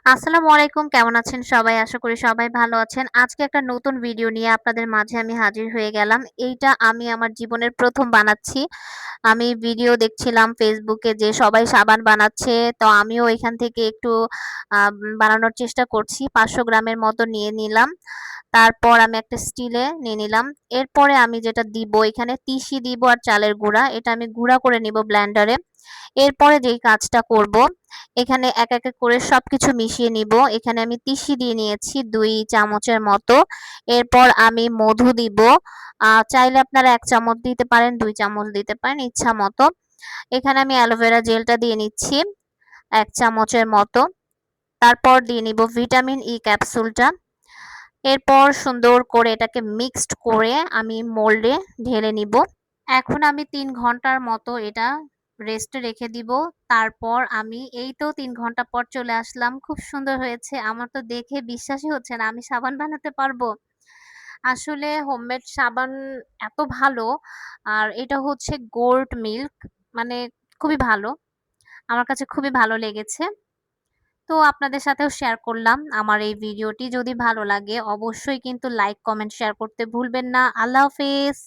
আসসালামু আলাইকুম। কেমন আছেন সবাই? আশা করি সবাই ভালো আছেন। আজকে একটা নতুন ভিডিও নিয়ে আপনাদের মাঝে আমি হাজির হয়ে গেলাম। এইটা আমি আমার জীবনের ১ম বানাচ্ছি। আমি ভিডিও দেখছিলাম ফেসবুকে যে সবাই সাবান বানাচ্ছে। তো আমিও এখান থেকে একটু বানানোর চেষ্টা করছি। ৫০০ গ্রামের মতো নিয়ে নিলাম। তারপর আমি একটা স্টিলে নিয়ে নিলাম। এরপরে আমি যেটা দিব এখানে তিসি দিব আর চালের গুঁড়া। এটা আমি গুঁড়া করে নিব ব্লেন্ডারে। এরপরে যেই কাজটা করব, এখানে এক এক করে সবকিছু মিশিয়ে নিব। এখানে আমি তিসি দিয়ে নিয়েছি ২ চামচের মতো। এরপর আমি মধু দিব। চাইলে আপনারা ১ চামচ দিতে পারেন, ২ চামচ দিতে পারেন ইচ্ছা মতো। এখানে আমি অ্যালোভেরা জেলটা দিয়ে নিচ্ছি ১ চামচের মতো। তারপর দিয়ে নিব ভিটামিন ই ক্যাপসুলটা। এরপর সুন্দর করে এটাকে মিক্সড করে আমি মোল্ডে ঢেলে নিব। এখন আমি ৩ ঘন্টার মতো এটা রেস্টে রেখে দিব। তারপর আমি এই তো ৩ ঘন্টা পর চলে আসলাম। খুব সুন্দর হয়েছে। আমার তো দেখে বিশ্বাসই হচ্ছে না আমি সাবান বানাতে পারবো। আসলে হোমমেড সাবান এত ভালো, আর এটা হচ্ছে গোল্ড মিল্ক, মানে খুবই ভালো। আমার কাছে খুবই ভালো লেগেছে। তো আপনাদের সাথেও শেয়ার করলাম আমার এই ভিডিওটি। যদি ভালো লাগে অবশ্যই কিন্তু লাইক, কমেন্ট, শেয়ার করতে ভুলবেন না। আল্লাহ হাফেজ।